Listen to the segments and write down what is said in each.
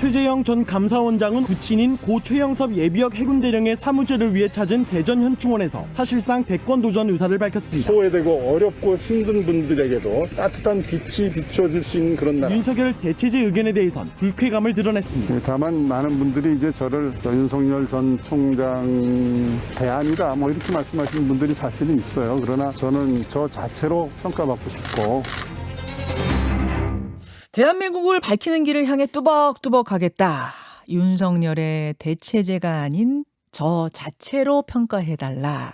최재형 전 감사원장은 부친인 고 최영섭 예비역 해군대령의 사무제를 위해 찾은 대전 현충원에서 사실상 대권 도전 의사를 밝혔습니다. 소외되고 어렵고 힘든 분들에게도 따뜻한 빛이 비춰질 수 있는 그런 나라. 윤석열 대체제 의견에 대해선 불쾌감을 드러냈습니다. 다만 많은 분들이 이제 저를 윤석열 전 총장 대안이다 뭐 이렇게 말씀하시는 분들이 사실은 있어요. 그러나 저는 저 자체로 평가받고 싶고. 대한민국을 밝히는 길을 향해 뚜벅뚜벅 가겠다. 윤석열의 대체제가 아닌 저 자체로 평가해달라.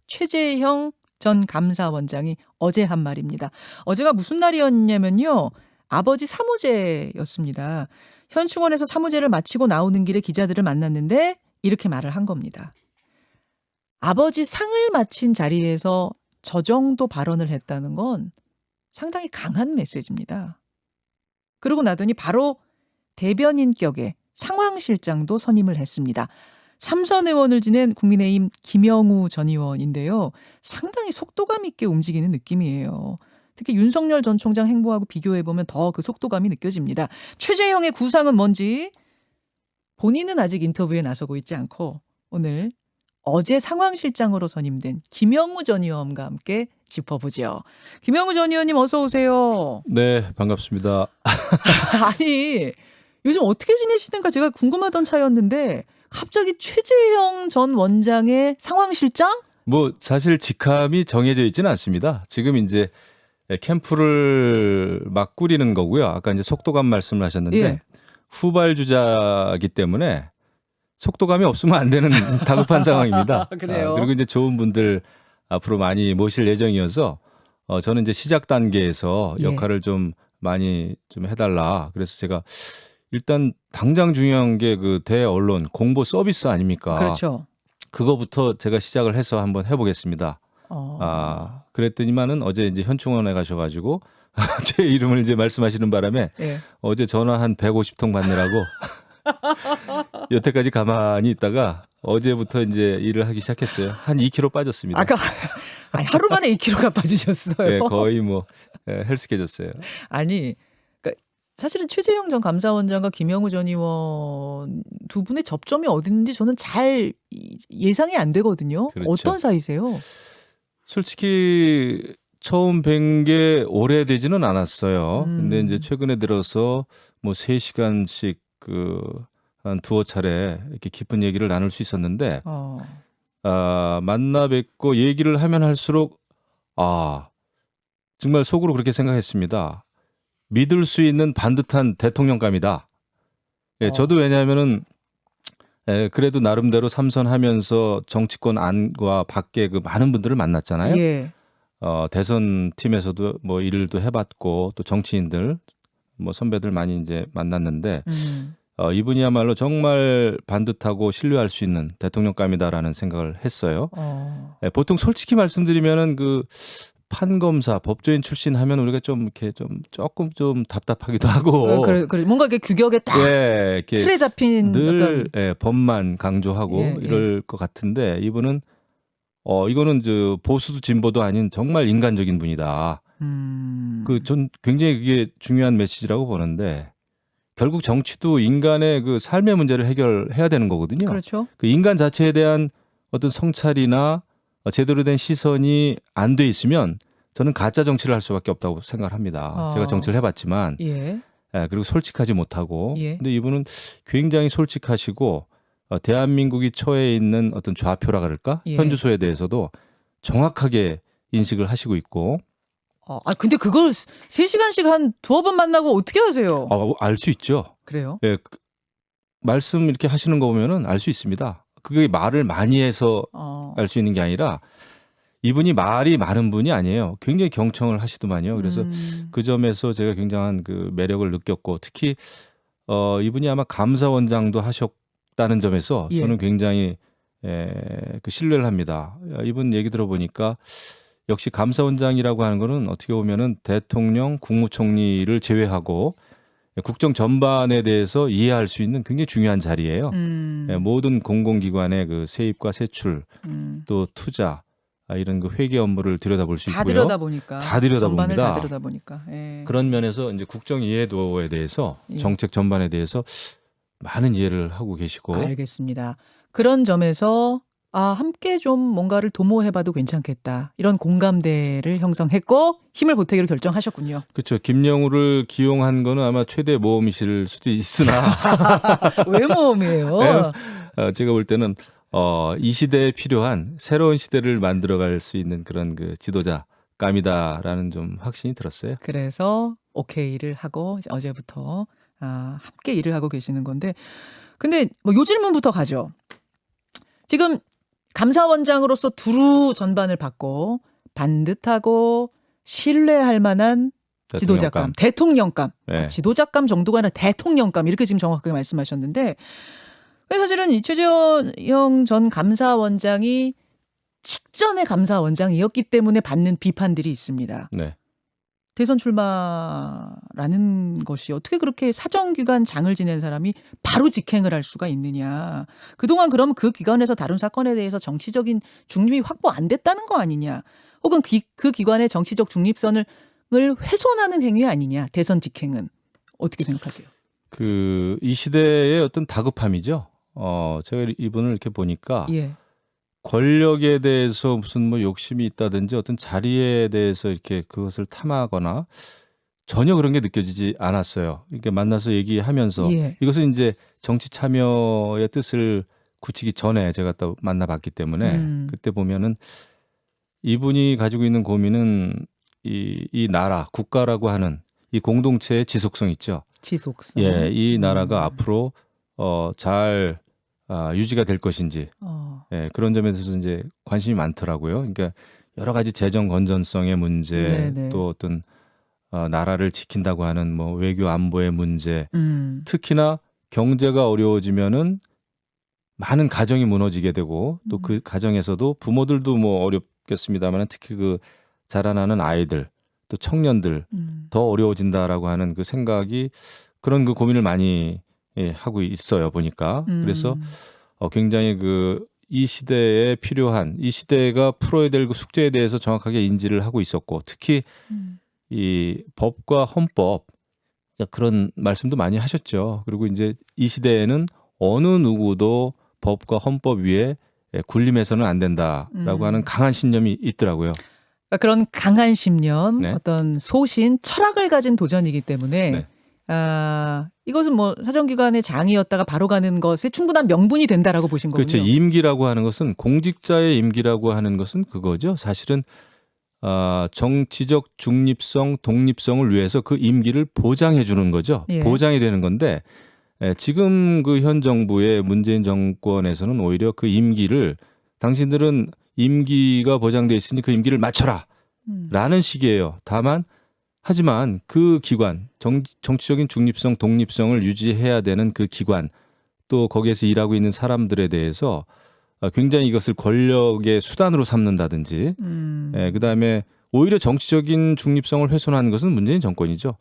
최재형 전 감사원장이 어제 한 말입니다. 어제가 무슨 날이었냐면요. 아버지 사무제였습니다. 현충원에서 사무제를 마치고 나오는 길에 기자들을 만났는데 이렇게 말을 한 겁니다. 아버지 상을 마친 자리에서 저 정도 발언을 했다는 건 상당히 강한 메시지입니다. 그러고 나더니 바로 대변인격의 상황실장도 선임을 했습니다. 삼선 의원을 지낸 국민의힘 김영우 전 의원인데요. 상당히 속도감 있게 움직이는 느낌이에요. 특히 윤석열 전 총장 행보하고 비교해보면 더 그 속도감이 느껴집니다. 최재형의 구상은 뭔지 본인은 아직 인터뷰에 나서고 있지 않고 오늘 어제 상황실장으로 선임된 김영우 전 의원과 함께 짚어보죠. 김영우 전 의원님 어서 오세요. 네, 반갑습니다. 아니 요즘 어떻게 지내시는가 제가 궁금하던 차였는데 갑자기 최재형 전 원장의 상황실장? 뭐 사실 직함이 정해져 있지는 않습니다. 지금 이제 캠프를 막 꾸리는 거고요. 아까 이제 속도감 말씀을 하셨는데 예. 후발주자이기 때문에 속도감이 없으면 안 되는 다급한 상황입니다. 그래요? 그리고 이제 좋은 분들 앞으로 많이 모실 예정이어서 저는 이제 시작 단계에서 예. 역할을 좀 많이 좀 해달라. 그래서 제가 일단 당장 중요한 게 그 대언론 공보 서비스 아닙니까? 그렇죠. 그거부터 제가 시작을 해서 한번 해보겠습니다. 그랬더니만은 어제 이제 현충원에 가셔가지고 제 이름을 이제 말씀하시는 바람에 예. 어제 전화 한 150통 받느라고 여태까지 가만히 있다가 어제부터 이제 일을 하기 시작했어요. 한 2kg 빠졌습니다. 아까 아니, 하루 만에 2kg가 빠지셨어요. 네, 거의 뭐 헬스케졌어요. 아니 그러니까 사실은 최재형 전 감사원장과 김영우 전 의원 두 분의 접점이 어디 있는지 저는 잘 예상이 안 되거든요. 그렇죠. 어떤 사이세요? 솔직히 처음 뵌 게 오래되지는 않았어요. 근데 이제 최근에 들어서 뭐 3시간씩 한 두어 차례 이렇게 깊은 얘기를 나눌 수 있었는데 만나 뵙고 얘기를 하면 할수록 정말 속으로 그렇게 생각했습니다. 믿을 수 있는 반듯한 대통령감이다. 예, 저도 왜냐하면은 그래도 나름대로 삼선하면서 정치권 안과 밖에 그 많은 분들을 만났잖아요. 예. 대선 팀에서도 뭐 일도 해봤고 또 정치인들 뭐 선배들 많이 이제 만났는데 이분이야말로 정말 반듯하고 신뢰할 수 있는 대통령감이다라는 생각을 했어요. 보통 솔직히 말씀드리면은 그 판검사, 법조인 출신 하면 우리가 좀 이렇게 좀 조금 좀 답답하기도 하고. 그래, 뭔가 이렇게 규격에 딱 이렇게 틀에 잡힌 늘 법만 강조하고 이럴 것 같은데 이분은 이거는 저 보수도 진보도 아닌 정말 인간적인 분이다. 전 굉장히 그게 중요한 메시지라고 보는데 결국 정치도 인간의 그 삶의 문제를 해결해야 되는 거거든요. 그렇죠. 그 인간 자체에 대한 어떤 성찰이나 제대로 된 시선이 안 돼 있으면 저는 가짜 정치를 할 수밖에 없다고 생각을 합니다. 제가 정치를 해봤지만 그리고 솔직하지 못하고 근데 이분은 굉장히 솔직하시고 대한민국이 처해 있는 어떤 좌표라 그럴까? 현주소에 대해서도 정확하게 인식을 하시고 있고 근데 그걸 3시간씩 한 두어 번 만나고 어떻게 하세요? 알 수 있죠. 그래요? 예, 말씀 이렇게 하시는 거 보면은 알 수 있습니다. 그게 말을 많이 해서 알 수 있는 게 아니라 이분이 말이 많은 분이 아니에요. 굉장히 경청을 하시더만요. 그래서 그 점에서 제가 굉장한 그 매력을 느꼈고 특히 이분이 아마 감사원장도 하셨다는 점에서 저는 굉장히 그 신뢰를 합니다. 이분 얘기 들어보니까 역시 감사원장이라고 하는 거는 어떻게 보면은 대통령, 국무총리를 제외하고 국정 전반에 대해서 이해할 수 있는 굉장히 중요한 자리예요. 모든 공공기관의 그 세입과 세출, 또 투자, 이런 그 회계 업무를 들여다볼 수 있고요. 다 들여다보니까. 다 들여다봅니다. 전반을 다 들여다보니까. 예. 그런 면에서 이제 국정 이해도에 대해서 예. 정책 전반에 대해서 많은 이해를 하고 계시고 알겠습니다. 그런 점에서 함께 좀 뭔가를 도모해봐도 괜찮겠다. 이런 공감대를 형성했고 힘을 보태기로 결정하셨군요. 그렇죠. 김영우를 기용한 거는 아마 최대 모험이실 수도 있으나 왜 모험이에요? 제가 볼 때는 이 시대에 필요한 새로운 시대를 만들어갈 수 있는 그런 그 지도자감이다라는 좀 확신이 들었어요. 그래서 오케이를 하고 어제부터 함께 일을 하고 계시는 건데 근데 뭐 요 질문부터 가죠. 지금 감사원장으로서 두루 전반을 받고 반듯하고 신뢰할 만한 지도자감, 대통령감. 네. 지도자감 정도가 아니라 대통령감 이렇게 지금 정확하게 말씀하셨는데 사실은 이 최재형 전 감사원장이 직전의 감사원장이었기 때문에 받는 비판들이 있습니다. 네. 대선 출마라는 것이 어떻게 그렇게 사정기관 장을 지낸 사람이 바로 직행을 할 수가 있느냐. 그동안 그럼 그 기관에서 다룬 사건에 대해서 정치적인 중립이 확보 안 됐다는 거 아니냐. 혹은 그 기관의 정치적 중립선을 훼손하는 행위 아니냐. 대선 직행은. 어떻게 생각하세요? 이 시대의 어떤 다급함이죠. 제가 이분을 이렇게 보니까 예. 권력에 대해서 무슨 뭐 욕심이 있다든지 어떤 자리에 대해서 이렇게 그것을 탐하거나 전혀 그런 게 느껴지지 않았어요. 이렇게 만나서 얘기하면서 예. 이것은 이제 정치 참여의 뜻을 굳히기 전에 제가 또 만나봤기 때문에 그때 보면은 이분이 가지고 있는 고민은 이 나라, 국가라고 하는 이 공동체의 지속성 있죠. 지속성. 예, 이 나라가 앞으로 잘 유지가 될 것인지 예, 그런 점에 대해서 이제 관심이 많더라고요. 그러니까 여러 가지 재정 건전성의 문제, 네네. 또 어떤 나라를 지킨다고 하는 뭐 외교 안보의 문제, 음. 특히나 경제가 어려워지면은 많은 가정이 무너지게 되고 또 그 가정에서도 부모들도 뭐 어렵겠습니다만 특히 그 자라나는 아이들 또 청년들 더 어려워진다라고 하는 그 생각이 그런 그 고민을 많이 하고 있어요 보니까. 그래서 굉장히 이 시대에 필요한 이 시대가 풀어야 될 그 숙제에 대해서 정확하게 인지를 하고 있었고 특히 이 법과 헌법 그런 말씀도 많이 하셨죠. 그리고 이제 이 시대에는 어느 누구도 법과 헌법 위에 군림해서는 안 된다라고 하는 강한 신념이 있더라고요. 그러니까 그런 강한 신념, 네. 어떤 소신, 철학을 가진 도전이기 때문에 네. 이것은 뭐 사정기관의 장이었다가 바로 가는 것에 충분한 명분이 된다라고 보신 거군요. 그렇죠. 임기라고 하는 것은 공직자의 임기라고 하는 것은 그거죠. 사실은 정치적 중립성, 독립성을 위해서 그 임기를 보장해 주는 거죠. 예. 보장이 되는 건데 지금 그 현 정부의 문재인 정권에서는 오히려 그 임기를 당신들은 임기가 보장돼 있으니 그 임기를 마쳐라 라는 식이에요. 하지만 그 기관, 정치적인 중립성, 독립성을 유지해야 되는 그 기관 또 거기에서 일하고 있는 사람들에 대해서 굉장히 이것을 권력의 수단으로 삼는다든지 그다음에 오히려 정치적인 중립성을 훼손하는 것은 문재인 정권이죠.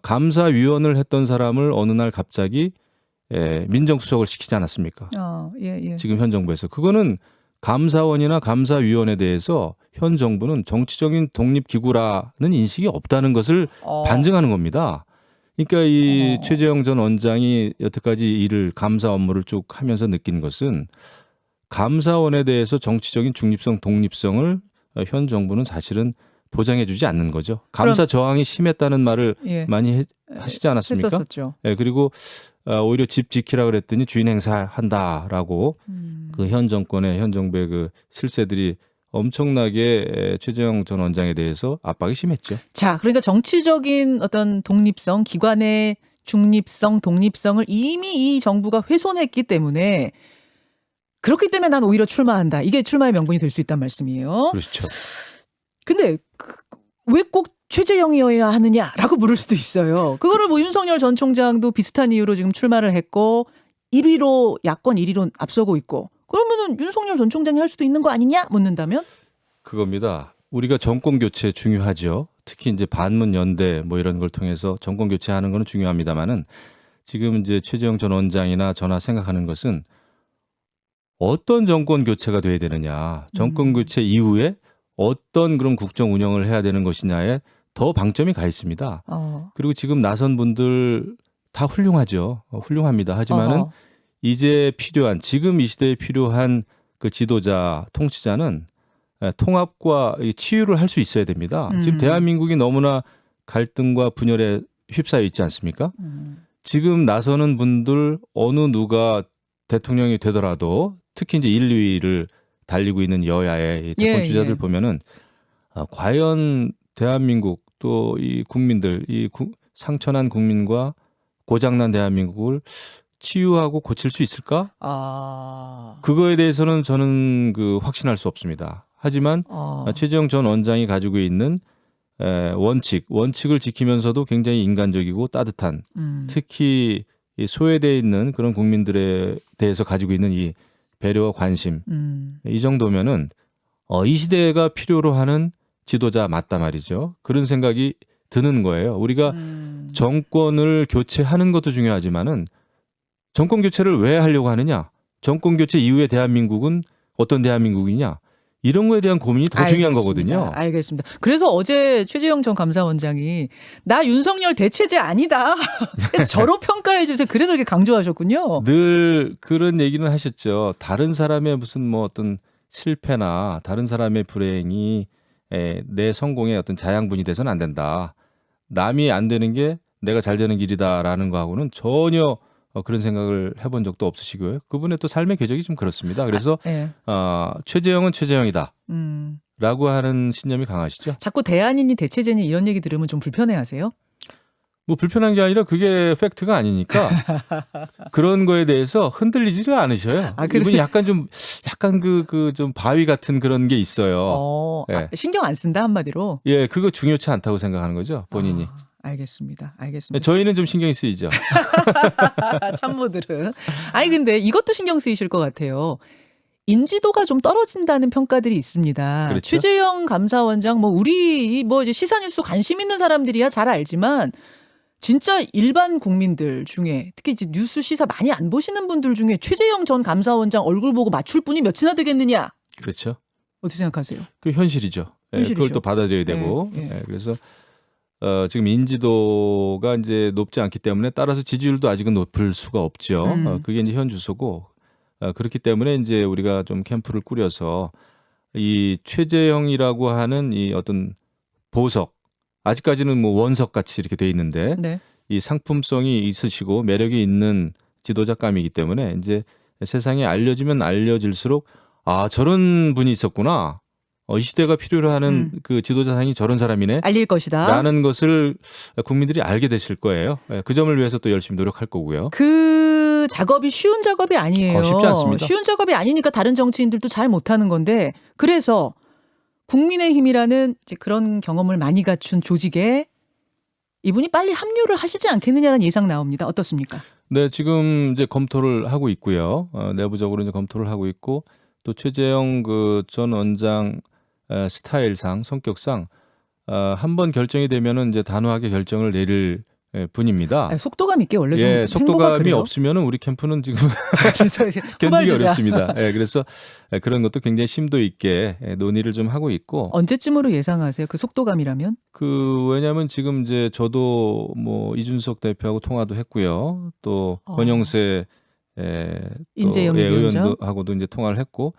감사위원을 했던 사람을 어느 날 갑자기 민정수석을 시키지 않았습니까? 예. 지금 현 정부에서. 그거는 감사원이나 감사위원에 대해서 현 정부는 정치적인 독립기구라는 인식이 없다는 것을 반증하는 겁니다. 그러니까 이 최재형 전 원장이 여태까지 감사 업무를 쭉 하면서 느낀 것은 감사원에 대해서 정치적인 중립성, 독립성을 현 정부는 사실은 보장해주지 않는 거죠. 감사 저항이 심했다는 말을 많이 하시지 않았습니까? 했었죠. 네, 그리고 오히려 집 지키라 그랬더니 주인 행사한다라고 그 현 정권의 현 정부의 그 실세들이 엄청나게 최재형 전 원장에 대해서 압박이 심했죠. 자, 그러니까 정치적인 어떤 독립성, 기관의 중립성, 독립성을 이미 이 정부가 훼손했기 때문에 그렇기 때문에 난 오히려 출마한다. 이게 출마의 명분이 될 수 있단 말씀이에요. 그렇죠. 근데 왜 꼭 최재형이어야 하느냐라고 물을 수도 있어요. 그거를 뭐 윤석열 전 총장도 비슷한 이유로 지금 출마를 했고 1위로 야권 1위로 앞서고 있고 그러면은 윤석열 전 총장이 할 수도 있는 거 아니냐 묻는다면? 그겁니다. 우리가 정권 교체 중요하죠. 특히 이제 반문 연대 뭐 이런 걸 통해서 정권 교체하는 거는 중요합니다만은 지금 이제 최재형 전 원장이나 저나 생각하는 것은 어떤 정권 교체가 돼야 되느냐, 정권 교체 이후에 어떤 그런 국정 운영을 해야 되는 것이냐에 더 방점이 가 있습니다. 그리고 지금 나선 분들 다 훌륭하죠. 훌륭합니다. 하지만은 이제 필요한, 지금 이 시대에 필요한 그 지도자, 통치자는 통합과 치유를 할 수 있어야 됩니다. 지금 대한민국이 너무나 갈등과 분열에 휩싸여 있지 않습니까? 지금 나서는 분들 어느 누가 대통령이 되더라도 특히 이제 1, 2위를 달리고 있는 여야의 대권 주자들 보면은 과연 대한민국 또 이 국민들, 상처난 국민과 고장난 대한민국을 치유하고 고칠 수 있을까? 그거에 대해서는 저는 확신할 수 없습니다. 하지만 최재형 전 원장이 가지고 있는 원칙을 지키면서도 굉장히 인간적이고 따뜻한, 특히 이 소외되어 있는 그런 국민들에 대해서 가지고 있는 이 배려와 관심, 이 정도면은 이 시대가 필요로 하는 지도자 맞다 말이죠. 그런 생각이 드는 거예요. 우리가 정권을 교체하는 것도 중요하지만은 정권 교체를 왜 하려고 하느냐? 정권 교체 이후에 대한민국은 어떤 대한민국이냐? 이런 거에 대한 고민이 더 중요한 거거든요. 알겠습니다. 그래서 어제 최재형 전 감사원장이 나 윤석열 대체제 아니다. 저로 평가해 주세요. 그래서 이렇게 강조하셨군요. 늘 그런 얘기는 하셨죠. 다른 사람의 무슨 뭐 어떤 실패나 다른 사람의 불행이 내 성공의 어떤 자양분이 돼서는 안 된다. 남이 안 되는 게 내가 잘 되는 길이다라는 거하고는 전혀 그런 생각을 해본 적도 없으시고요. 그분의 또 삶의 궤적이 좀 그렇습니다. 그래서 최재형은 최재형이다 라고 하는 신념이 강하시죠. 자꾸 대안이니 대체제니 이런 얘기 들으면 좀 불편해하세요? 뭐 불편한 게 아니라 그게 팩트가 아니니까 그런 거에 대해서 흔들리지를 않으셔요. 이분이 약간 좀 바위 같은 그런 게 있어요. 신경 안 쓴다 한마디로. 예, 그거 중요치 않다고 생각하는 거죠, 본인이. 알겠습니다. 저희는 좀 신경이 쓰이죠. 참모들은. 아니 근데 이것도 신경 쓰이실 것 같아요. 인지도가 좀 떨어진다는 평가들이 있습니다. 그렇죠? 최재형 감사원장 우리 이제 시사뉴스 관심 있는 사람들이야 잘 알지만 진짜 일반 국민들 중에 특히 이제 뉴스 시사 많이 안 보시는 분들 중에 최재형 전 감사원장 얼굴 보고 맞출 분이 몇이나 되겠느냐? 그렇죠. 어떻게 생각하세요? 그 현실이죠. 그걸 또 받아들여야 되고. 그래서 지금 인지도가 이제 높지 않기 때문에 따라서 지지율도 아직은 높을 수가 없죠. 그게 이제 현 주소고. 그렇기 때문에 이제 우리가 좀 캠프를 꾸려서 이 최재형이라고 하는 이 어떤 보석, 아직까지는 뭐 원석 같이 이렇게 돼 있는데 이 상품성이 있으시고 매력이 있는 지도자감이기 때문에 이제 세상에 알려지면 알려질수록 저런 분이 있었구나. 이 시대가 필요로 하는 그 지도자상이 저런 사람이네. 알릴 것이다. 라는 것을 국민들이 알게 되실 거예요. 그 점을 위해서 또 열심히 노력할 거고요. 그 작업이 쉬운 작업이 아니에요. 쉽지 않습니다. 쉬운 작업이 아니니까 다른 정치인들도 잘 못하는 건데 그래서 국민의힘이라는 이제 그런 경험을 많이 갖춘 조직에 이분이 빨리 합류를 하시지 않겠느냐는 예상 나옵니다. 어떻습니까? 네, 지금 이제 검토를 하고 있고요. 내부적으로 이제 검토를 하고 있고 또 최재형 전 원장 스타일상, 성격상 한번 결정이 되면은 이제 단호하게 결정을 내릴 분입니다. 속도감 있게 원래 좀 속도감이 없으면은 우리 캠프는 지금 견디기 어렵습니다. 그래서 그런 것도 굉장히 심도 있게 논의를 좀 하고 있고. 언제쯤으로 예상하세요? 그 속도감이라면? 왜냐하면 지금 이제 저도 뭐 이준석 대표하고 통화도 했고요. 또 권영세 의원도 하고도 이제 통화를 했고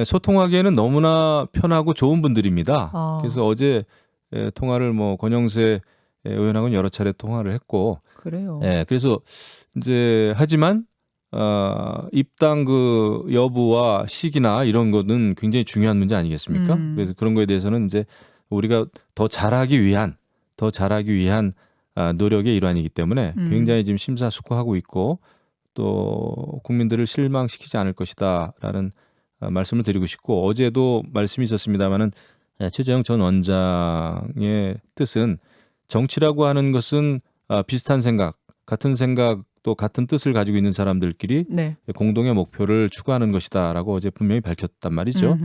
소통하기에는 너무나 편하고 좋은 분들입니다. 그래서 어제 통화를 뭐 권영세 의원하고는 여러 차례 통화를 했고. 그래요. 그래서 이제 하지만 입당 여부와 시기나 이런 거는 굉장히 중요한 문제 아니겠습니까? 그래서 그런 거에 대해서는 이제 우리가 더 잘하기 위한 노력의 일환이기 때문에 굉장히 지금 심사숙고하고 있고 또 국민들을 실망시키지 않을 것이다라는 말씀을 드리고 싶고 어제도 말씀이 있었습니다마는 최재형 전 원장의 뜻은 정치라고 하는 것은 비슷한 생각, 같은 생각 또 같은 뜻을 가지고 있는 사람들끼리 공동의 목표를 추구하는 것이다라고 어제 분명히 밝혔단 말이죠.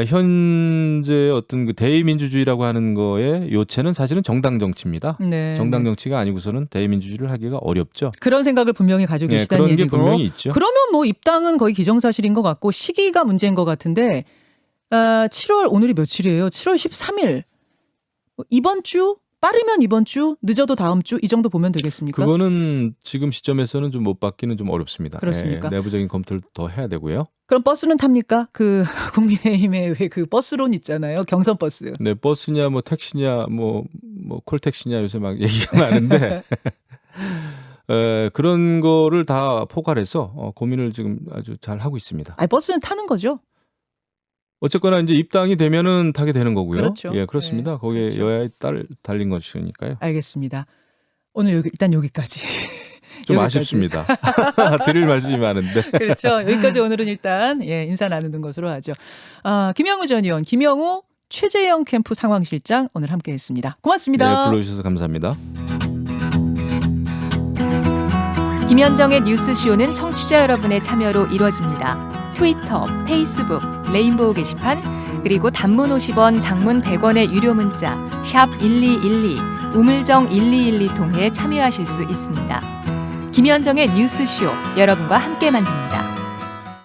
현재 어떤 그 대의민주주의라고 하는 거의 요체는 사실은 정당 정치입니다. 네, 정당 네. 정치가 아니고서는 대의민주주의를 하기가 어렵죠. 그런 생각을 분명히 가지고 네, 계시다는 그런 게 얘기고. 분명히 있죠. 그러면 뭐 입당은 거의 기정사실인 것 같고 시기가 문제인 것 같은데 7월 오늘이 며칠이에요? 7월 13일. 이번 주? 빠르면 이번 주, 늦어도 다음 주 이 정도 보면 되겠습니까? 그거는 지금 시점에서는 좀 못 받기는 좀 어렵습니다. 그렇습니까? 내부적인 검토를 더 해야 되고요. 그럼 버스는 탑니까? 그 국민의힘의 왜 그 버스론 있잖아요. 경선 버스. 네, 버스냐 뭐 택시냐 뭐 콜택시냐 요새 막 얘기가 많은데 그런 거를 다 포괄해서 고민을 지금 아주 잘 하고 있습니다. 아니 버스는 타는 거죠. 어쨌거나 이제 입당이 되면은 타게 되는 거고요. 그렇죠. 예, 그렇습니다. 네, 거기에 그렇죠. 여야에 달린 것이니까요. 알겠습니다. 오늘 일단 여기까지. 좀 여기까지. 아쉽습니다. 드릴 말씀이 많은데. 그렇죠. 여기까지 오늘은 일단 인사 나누는 것으로 하죠. 김영우 전 의원, 김영우 최재형 캠프 상황실장 오늘 함께했습니다. 고맙습니다. 네, 불러주셔서 감사합니다. 김현정의 뉴스쇼는 청취자 여러분의 참여로 이루어집니다. 트위터, 페이스북, 레인보우 게시판, 그리고 단문 50원, 장문 100원의 유료 문자 샵 1212, 우물정 1212 통해 참여하실 수 있습니다. 김현정의 뉴스쇼, 여러분과 함께 만듭니다.